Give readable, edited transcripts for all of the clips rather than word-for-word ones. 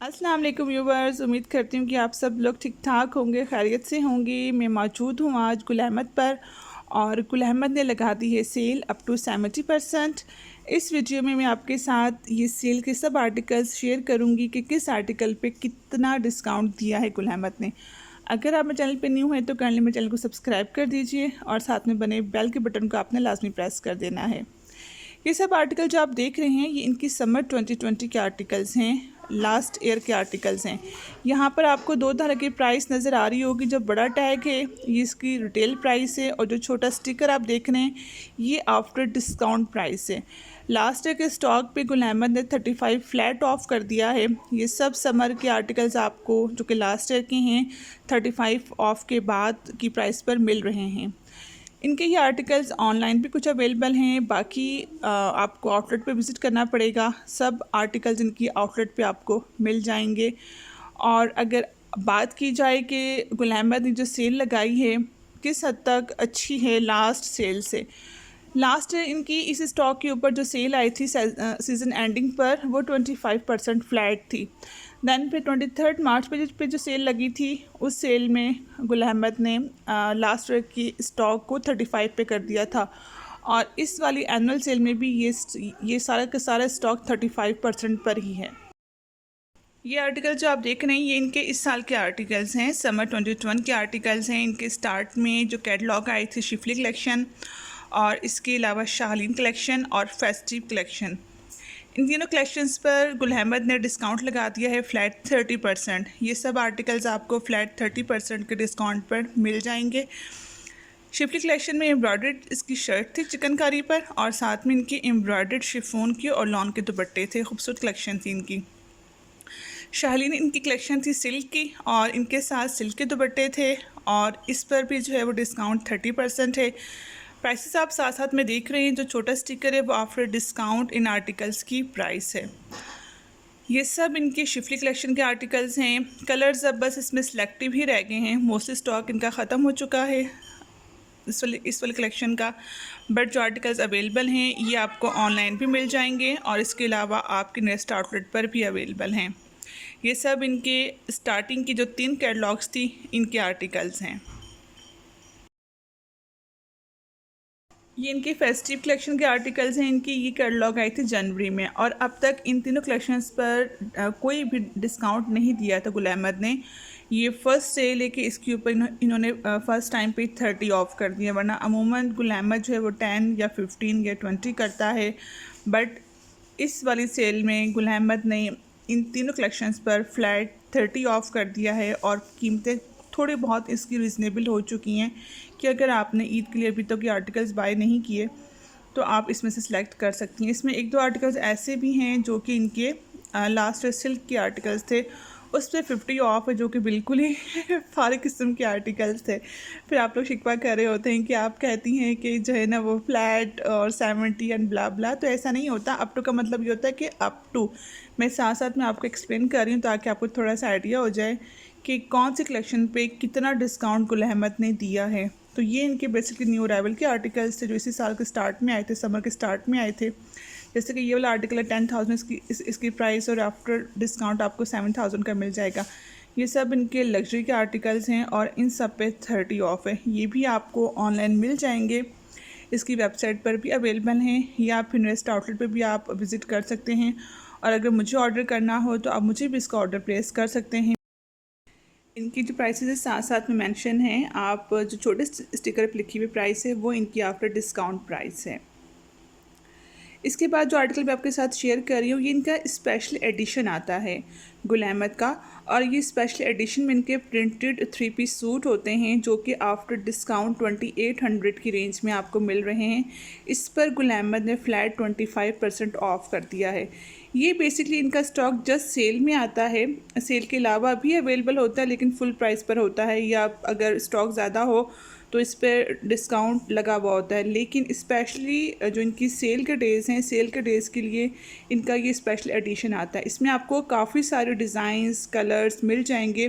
अस्सलाम वालेकुम व्यूवर्स, उम्मीद करती हूँ कि आप सब लोग ठीक ठाक होंगे, खैरियत से होंगे। मैं मौजूद हूँ आज गुल अहमद पर और गुल अहमद ने लगा दी है सेल अप टू 70%। इस वीडियो में मैं आपके साथ ये सेल के सब आर्टिकल्स शेयर करूँगी कि किस आर्टिकल पे कितना डिस्काउंट दिया है गुल अहमद ने। अगर आप मेरे चैनल पे न्यू हैं तो काइंडली मेरे चैनल को सब्सक्राइब कर दीजिए और साथ में बने बेल के बटन को आपने लाजमी प्रेस कर देना है। ये सब आर्टिकल जो आप देख रहे हैं ये इनकी समर 2020 के आर्टिकल्स हैं, लास्ट ईयर के आर्टिकल्स हैं। यहाँ पर आपको दो तरह की प्राइस नज़र आ रही होगी। जो बड़ा टैग है ये इसकी रिटेल प्राइस है और जो छोटा स्टिकर आप देख रहे हैं ये आफ्टर डिस्काउंट प्राइस है। लास्ट ईयर के स्टॉक पे गुल अहमद ने 35 फ्लैट ऑफ कर दिया है। ये सब समर के आर्टिकल्स आपको जो कि लास्ट ईयर के हैं 35 ऑफ के बाद की प्राइस पर मिल रहे हैं। इनके ये आर्टिकल्स ऑनलाइन भी कुछ अवेलेबल हैं, बाकी आपको आउटलेट पे विज़िट करना पड़ेगा। सब आर्टिकल्स इनकी आउटलेट पे आपको मिल जाएंगे। और अगर बात की जाए कि गुल अहमद ने जो सेल लगाई है किस हद तक अच्छी है लास्ट सेल से, लास्ट इनकी इस स्टॉक के ऊपर जो सेल आई थी सीज़न एंडिंग पर वो 25% फ्लैट थी। दैन फिर 23 मार्च पे जो सेल लगी थी उस सेल में गुल अहमद ने लास्ट ईयर की स्टॉक को 35 पे कर दिया था और इस वाली एनुअल सेल में भी ये सारा का सारा स्टॉक 35% पर ही है। ये आर्टिकल जो आप देख रहे हैं ये इनके इस साल के आर्टिकल्स हैं, समर 2021 के आर्टिकल्स हैं। इनके स्टार्ट में जो कैटलॉग आई थी शिफली कलेक्शन और इसके अलावा शालीन कलेक्शन और फेस्टिव कलेक्शन, इन तीनों कलेक्शंस पर गुल अहमद ने डिस्काउंट लगा दिया है फ्लैट 30%। ये सब आर्टिकल्स आपको फ्लैट 30% के डिस्काउंट पर मिल जाएंगे। शिफली कलेक्शन में एम्ब्रॉयडर्ड इसकी शर्ट थी चिकनकारी पर और साथ में इनकी एम्ब्रॉयडर्ड शिफॉन की और लॉन के दुपट्टे थे। खूबसूरत कलेक्शन थी इनकी। शालीन इनकी कलेक्शन थी सिल्क की और इनके साथ सिल्क के दुपट्टे थे और इस पर भी जो है वो डिस्काउंट 30% है। प्राइसेस आप साथ साथ में देख रहे हैं। जो छोटा स्टिकर है वो आफ्टर डिस्काउंट इन आर्टिकल्स की प्राइस है। ये सब इनके शिफली कलेक्शन के आर्टिकल्स हैं। कलर्स अब बस इसमें सिलेक्टिव ही रह गए हैं, मोस्टली स्टॉक इनका ख़त्म हो चुका है इस वाले कलेक्शन का। बट जो आर्टिकल्स अवेलेबल हैं ये आपको ऑनलाइन भी मिल जाएंगे और इसके अलावा आपके नेक्स्ट आउटलेट पर भी अवेलेबल हैं। ये सब इनके स्टार्टिंग की जो 3 कैटलॉग्स थी इनके आर्टिकल्स हैं। ये इनके फेस्टिव कलेक्शन के आर्टिकल्स हैं। इनकी ये कैटलॉग आई थी जनवरी में और अब तक इन तीनों कलेक्शंस पर कोई भी डिस्काउंट नहीं दिया था गुल अहमद ने। ये फर्स्ट सेल है कि इसके ऊपर इन्होंने फ़र्स्ट टाइम पे 30 ऑफ कर दिया, वरना अमूमन गुल अहमद जो है वो 10 या 15 या 20 करता है। बट इस वाली सेल में गुल अहमद ने इन तीनों कलेक्शंस पर फ्लैट 30 ऑफ कर दिया है और कीमतें थोड़ी बहुत इसकी रिजनेबल हो चुकी हैं कि अगर आपने ईद के लिए अभी तक ये आर्टिकल्स बाय नहीं किए तो आप इसमें से सिलेक्ट कर सकती हैं। इसमें एक दो आर्टिकल्स ऐसे भी हैं जो कि इनके लास्ट सिल्क के आर्टिकल्स थे, उस पर 50 ऑफ है, जो कि बिल्कुल ही फारिग किस्म के आर्टिकल्स थे। फिर आप लोग शिकवा कर रहे होते हैं कि आप कहती हैं कि जो है ना वो फ्लैट और 70 एंड ब्ला ब्ला, तो ऐसा नहीं होता। अप टू का मतलब ये होता है कि अप टू। मैं साथ साथ में आपको एक्सप्लेन कर रही हूँ ताकि आपको थोड़ा सा आइडिया हो जाए कि कौन सी कलेक्शन पे कितना डिस्काउंट गुल अहमद ने दिया है। तो ये इनके बेसिकली न्यू अराइवल के आर्टिकल्स थे जो इसी साल के स्टार्ट में आए थे, समर के स्टार्ट में आए थे। जैसे कि ये वाला आर्टिकल है 10,000 इसकी प्राइस और आफ्टर डिस्काउंट आपको 7,000 का मिल जाएगा। ये सब इनके लग्जरी के आर्टिकल्स हैं और इन सब पे 30 ऑफ है। ये भी आपको ऑनलाइन मिल जाएंगे, इसकी वेबसाइट पर भी अवेलेबल हैं या फिर नेक्स्ट आउटलेट पर भी आप विज़िट कर सकते हैं। और अगर मुझे ऑर्डर करना हो तो आप मुझे भी इसका ऑर्डर प्लेस कर सकते हैं। इनकी जो प्राइसेस है साथ साथ में मेंशन है। आप जो छोटे स्टिकर पर लिखी हुई प्राइस है वो इनकी आफ्टर डिस्काउंट प्राइस है। इसके बाद जो आर्टिकल मैं आपके साथ शेयर कर रही हूँ ये इनका स्पेशल एडिशन आता है गुल अहमद का, और ये स्पेशल एडिशन में इनके प्रिंटेड 3 पीस सूट होते हैं जो कि आफ्टर डिस्काउंट 2800 की रेंज में आपको मिल रहे हैं। इस पर गुल अहमद ने फ्लैट 25% ऑफ कर दिया है। ये बेसिकली इनका स्टॉक जस्ट सेल में आता है, सेल के अलावा भी अवेलेबल होता है लेकिन फुल प्राइस पर होता है, या अगर स्टॉक ज़्यादा हो तो इस पर डिस्काउंट लगा हुआ होता है। लेकिन स्पेशली जो इनकी सेल के डेज़ हैं, सेल के डेज़ के लिए इनका ये स्पेशल एडिशन आता है। इसमें आपको काफ़ी सारे डिज़ाइंस कलर्स मिल जाएंगे।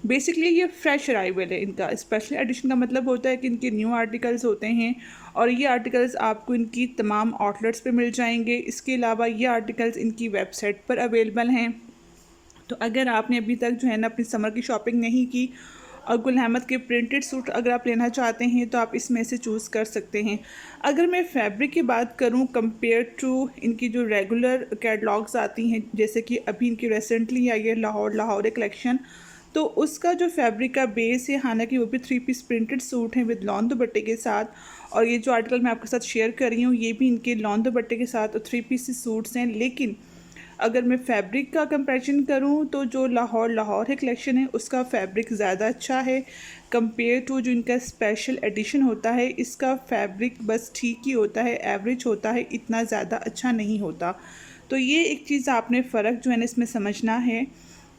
बेसिकली ये फ्रेश अराइवल है। इनका स्पेशल एडिशन का मतलब होता है कि इनके न्यू आर्टिकल्स होते हैं और ये आर्टिकल्स आपको इनकी तमाम आउटलेट्स पे मिल जाएंगे। इसके अलावा ये आर्टिकल्स इनकी वेबसाइट पर अवेलेबल हैं। तो अगर आपने अभी तक जो है ना अपनी समर की शॉपिंग नहीं की और गुल अहमद के प्रिंटेड सूट अगर आप लेना चाहते हैं तो आप इसमें से चूज़ कर सकते हैं। अगर मैं फैब्रिक की बात करूं कंपेयर टू इनकी जो रेगुलर कैटलॉग्स आती हैं, जैसे कि अभी इनकी रिसेंटली आई है लाहौर कलेक्शन, तो उसका जो फैब्रिक का बेस है, हालांकि वो भी 3 पीस प्रिंटेड सूट हैं विद लॉन दुपट्टे के साथ, और ये जो आर्टिकल मैं आपके साथ शेयर कर रही हूँ ये भी इनके लॉन दुपट्टे के साथ और 3 पीस सूट्स हैं। लेकिन अगर मैं फैब्रिक का कंपैरिजन करूं तो जो लाहौर है कलेक्शन है उसका फैब्रिक ज़्यादा अच्छा है कंपेयर टू जो इनका स्पेशल एडिशन होता है। इसका फैब्रिक बस ठीक ही होता है, एवरेज होता है, इतना ज़्यादा अच्छा नहीं होता। तो ये एक चीज़ आपने फ़र्क जो है ना इसमें समझना है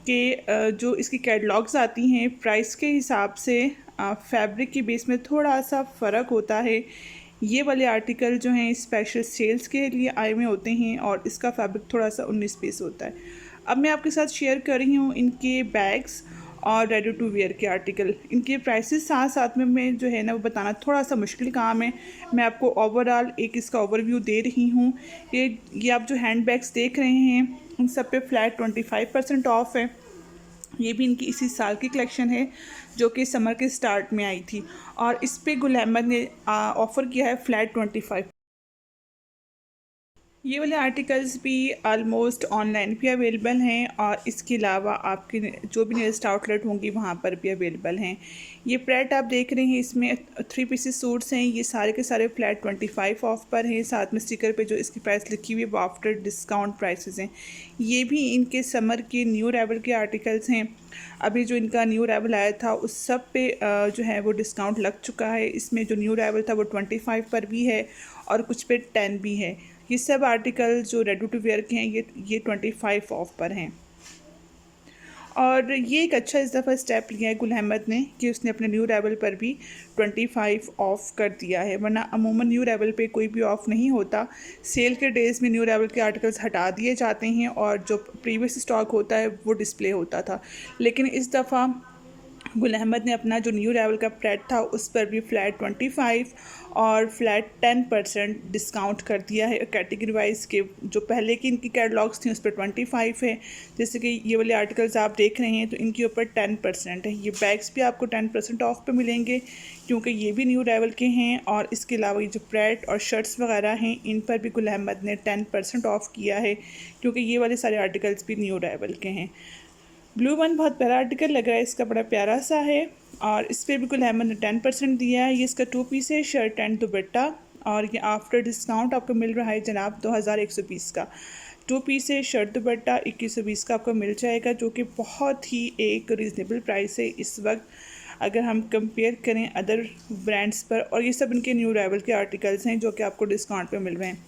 कि जो इसकी कैटलॉग्स आती हैं प्राइस के हिसाब से फैब्रिक के बेस में थोड़ा सा फ़र्क होता है। ये वाले आर्टिकल जो हैं स्पेशल सेल्स के लिए आए हुए होते हैं और इसका फैब्रिक थोड़ा सा 19 पीस होता है। अब मैं आपके साथ शेयर कर रही हूँ इनके बैग्स और रेडी टू वेयर के आर्टिकल। इनके प्राइसेस साथ साथ में मैं जो है ना वो बताना थोड़ा सा मुश्किल काम है। मैं आपको ओवरऑल एक इसका ओवरव्यू दे रही हूँ। ये आप जो हैंड बैग्स देख रहे हैं उन सब पे फ्लैट 25% ऑफ है। ये भी इनकी इसी साल की कलेक्शन है जो कि समर के स्टार्ट में आई थी, और इस पे गुल अहमद ने ऑफ़र किया है फ्लैट 25। ये वाले आर्टिकल्स भी आलमोस्ट ऑनलाइन भी अवेलेबल हैं और इसके अलावा आपके जो भी नियरेस्ट आउटलेट होंगी वहाँ पर भी अवेलेबल हैं। ये प्रेट आप देख रहे हैं, इसमें 3 पीसेस सूट्स हैं। ये सारे के सारे फ्लैट 25 ऑफ पर हैं। साथ में स्टिकर पे जो इसकी प्राइस लिखी हुई है वो आफ्टर डिस्काउंट प्राइसेस हैं। ये भी इनके समर के न्यू अराइवल के आर्टिकल्स हैं। अभी जो इनका न्यू अराइवल आया था उस सब पे जो है वो डिस्काउंट लग चुका है। इसमें जो न्यू अराइवल था वो 25 पर भी है और कुछ पे 10 भी है। ये सब आर्टिकल जो रेडी टू वेयर के हैं ये 25 ऑफ पर हैं। और ये एक अच्छा इस दफ़ा स्टेप लिया है गुल अहमद ने कि उसने अपने न्यू अराइवल पर भी 25 ऑफ़ कर दिया है, वरना अमूमन न्यू अराइवल पे कोई भी ऑफ़ नहीं होता। सेल के डेज़ में न्यू अराइवल के आर्टिकल्स हटा दिए जाते हैं और जो प्रीवियस स्टॉक होता है वो डिस्प्ले होता था। लेकिन इस दफ़ा गुल अहमद ने अपना जो न्यू अराइवल का प्रेट था उस पर भी फ्लैट 25 और फ्लैट 10% डिस्काउंट कर दिया है। कैटेगरी वाइज के जो पहले की इनकी कैटलॉग्स थी उस पर 25 है। जैसे कि ये वाले आर्टिकल्स आप देख रहे हैं तो इनके ऊपर 10% है। ये बैग्स भी आपको 10% ऑफ पे मिलेंगे क्योंकि ये भी न्यू अराइवल के हैं। और इसके अलावा ये जो प्रेट और शर्ट्स वगैरह हैं इन पर भी गुल अहमद ने 10% ऑफ किया है क्योंकि ये वाले सारे आर्टिकल्स भी न्यू अराइवल के हैं। ब्लू वन बहुत प्यारा आर्टिकल लग रहा है, इसका बड़ा प्यारा सा है और इस पर भी गुल अहमद ने 10% दिया है। ये इसका 2 पीस है, शर्ट एंड दुपट्टा, और ये आफ्टर डिस्काउंट आपको मिल रहा है जनाब 2120 का। 2 पीस है, शर्ट दुपट्टा 2120 का आपको मिल जाएगा, जो कि बहुत ही एक रीज़नेबल प्राइस है इस वक्त अगर हम कंपेयर करें अदर ब्रांड्स पर। और ये सब इनके न्यू अराइवल के आर्टिकल्स हैं जो कि आपको डिस्काउंट पे मिल रहे हैं।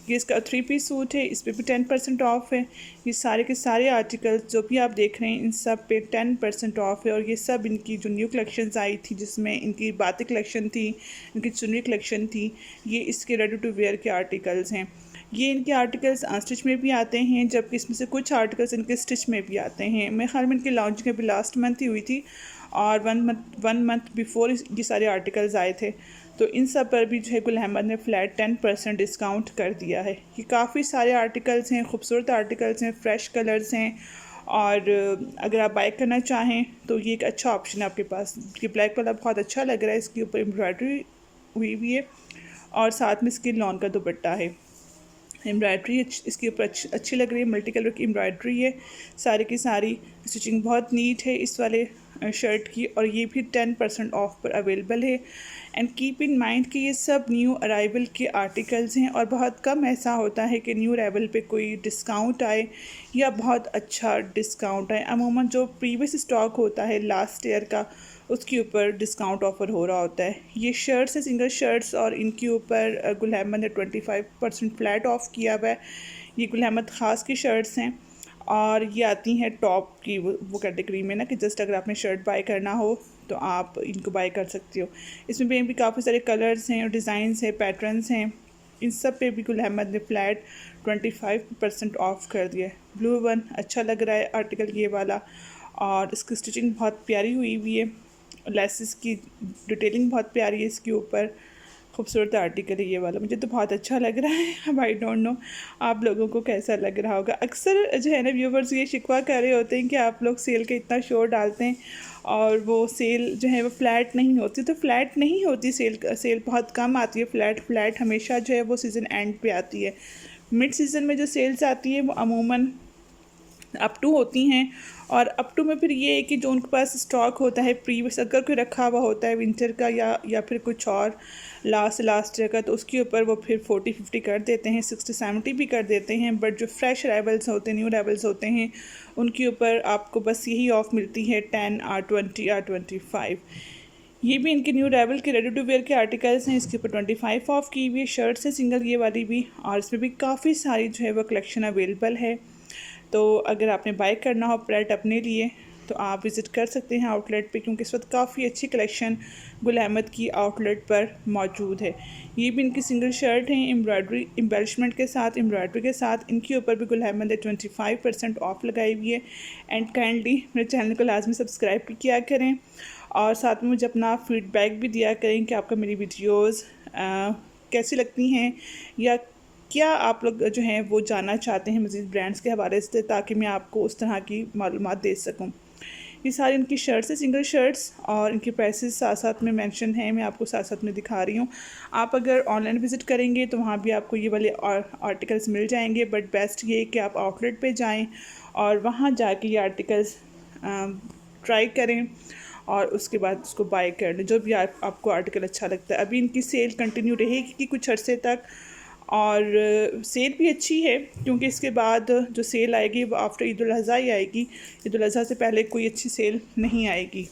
ये इसका 3 पीस सूट है, इस पर भी 10% ऑफ है। ये सारे के सारे आर्टिकल्स जो भी आप देख रहे हैं इन सब पे 10% ऑफ है। और ये सब इनकी जो न्यू कलेक्शंस आई थी जिसमें इनकी बातें कलेक्शन थी, इनकी चुनरी कलेक्शन थी, ये इसके रेडी टू वेयर के आर्टिकल्स हैं। ये इनके आर्टिकल्स अनस्टिच में भी आते हैं जबकि इसमें से कुछ आर्टिकल्स इनके स्टिच में भी आते हैं। मेरे ख्याल में इनकी लॉन्चिंग अभी लास्ट मंथ ही हुई थी और वन मंथ बिफोर ये सारे आर्टिकल्स आए थे। तो इन सब पर भी जो है गुल अहमद ने फ्लैट 10% डिस्काउंट कर दिया है। ये काफ़ी सारे आर्टिकल्स हैं, खूबसूरत आर्टिकल्स हैं, फ्रेश कलर्स हैं और अगर आप बाय करना चाहें तो ये एक अच्छा ऑप्शन है आपके पास। ये ब्लैक वाला बहुत अच्छा लग रहा है, इसके ऊपर एम्ब्रॉयडरी हुई हुई है और साथ में इसकी लॉन का दुपट्टा है। एम्ब्रॉयडरी इसके ऊपर अच्छी लग रही है, मल्टी कलर की एम्ब्रॉयडरी है, सारी की सारी स्टिचिंग बहुत नीट है इस वाले शर्ट की। और ये भी 10% ऑफ पर अवेलेबल है। एंड कीप इन माइंड कि ये सब न्यू अराइवल के आर्टिकल्स हैं और बहुत कम ऐसा होता है कि न्यू अराइवल पे कोई डिस्काउंट आए या बहुत अच्छा डिस्काउंट आए। अमूमन जो प्रीवियस स्टॉक होता है लास्ट ईयर का उसके ऊपर डिस्काउंट ऑफ़र हो रहा होता है। ये शर्ट्स है, सिंगल शर्ट्स, और इनके ऊपर गुल अहमद ने 25% फ्लैट ऑफ किया हुआ है। ये गुल अहमद ख़ास की शर्ट्स हैं और ये आती हैं टॉप की वो कैटेगरी में ना कि जस्ट अगर आपने शर्ट बाय करना हो तो आप इनको बाय कर सकते हो। इसमें भी काफ़ी सारे कलर्स हैं और डिज़ाइंस हैं, पैटर्न्स हैं। इन सब पे भी गुल अहमद ने फ्लैट 25% ऑफ कर दिया है। ब्लू वन अच्छा लग रहा है आर्टिकल ये वाला और इसकी स्टिचिंग बहुत प्यारी हुई हुई है, लेसेस की डिटेलिंग बहुत प्यारी है इसके ऊपर, खूबसूरत आर्टिकल है ये वाला, मुझे तो बहुत अच्छा लग रहा है। अब आई डोंट नो आप लोगों को कैसा लग रहा होगा। अक्सर जो है ना व्यूवर्स ये शिकवा कर रहे होते हैं कि आप लोग सेल का इतना शोर डालते हैं और वो सेल जो है वो फ्लैट नहीं होती। तो फ्लैट नहीं होती सेल बहुत कम आती है। फ्लैट हमेशा जो है वो सीज़न एंड पे आती है। मिड सीज़न में जो सेल्स आती है वो अमूमन अप टू होती हैं, और अप टू में फिर ये है कि जो उनके पास स्टॉक होता है प्रीवियस, अगर कोई रखा हुआ होता है विंटर का या फिर कुछ और लास्ट ईयर का, तो उसके ऊपर वो फिर 40-50 कर देते हैं, 60-70 भी कर देते हैं। बट जो फ्रेश अराइवल्स होते हैं, न्यू अराइवल्स होते हैं, उनके ऊपर आपको बस यही ऑफ मिलती है 10 और 20 और 25। ये भी इनके न्यू अराइवल के रेडी टू वेयर के आर्टिकल्स हैं। इसके ऊपर 25 ऑफ की हुई शर्ट्स है सिंगल ये वाली भी, और इसमें भी काफ़ी सारी जो है वो कलेक्शन अवेलेबल है। तो अगर आपने बाय करना हो प्रोडक्ट अपने लिए तो आप विज़िट कर सकते हैं आउटलेट पे, क्योंकि इस वक्त काफ़ी अच्छी कलेक्शन गुल अहमद की आउटलेट पर मौजूद है। ये भी इनकी सिंगल शर्ट हैं, एम्ब्रॉयडरी एम्बेलिशमेंट के साथ, एम्ब्रॉयडरी के साथ। इनके ऊपर भी गुल अहमद ने 25% ऑफ लगाई हुई है। एंड काइंडली मेरे चैनल को लाजमी सब्सक्राइब किया करें, और साथ में मुझे अपना फ़ीडबैक भी दिया करें कि आपको मेरी वीडियोज़ कैसी लगती हैं, या क्या आप लोग जो हैं वो जानना चाहते हैं मज़ीद ब्रांड्स के हवाले से, ताकि मैं आपको उस तरह की मालूमात दे सकूं। ये सारी इनकी शर्ट्स है, सिंगल शर्ट्स, और इनके प्राइसेस साथ साथ में मेंशन हैं, मैं आपको साथ साथ में दिखा रही हूँ। आप अगर ऑनलाइन विज़िट करेंगे तो वहाँ भी आपको ये वाले आर्टिकल्स मिल जाएंगे, बट बेस्ट ये है कि आप आउटलेट पे जाएं और वहाँ जाके ये आर्टिकल्स ट्राई करें और उसके बाद उसको बाय कर लें, जो भी आपको आर्टिकल अच्छा लगता है। अभी इनकी सेल कंटिन्यू रहेगी कुछ अर्से तक, और सेल भी अच्छी है, क्योंकि इसके बाद जो सेल आएगी वो आफ्टर ईद उल अज़हा ही आएगी। ईद उल अज़हा से पहले कोई अच्छी सेल नहीं आएगी।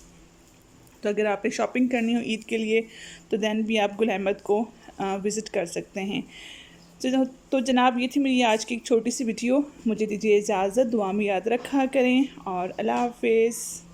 तो अगर आपने शॉपिंग करनी हो ईद के लिए तो दैन भी आप गुल अहमद को विज़िट कर सकते हैं। तो जनाब ये थी मेरी आज की एक छोटी सी वीडियो। मुझे दीजिए इजाज़त, दुआ में याद रखा करें, और अल्लाह हाफ़िज़।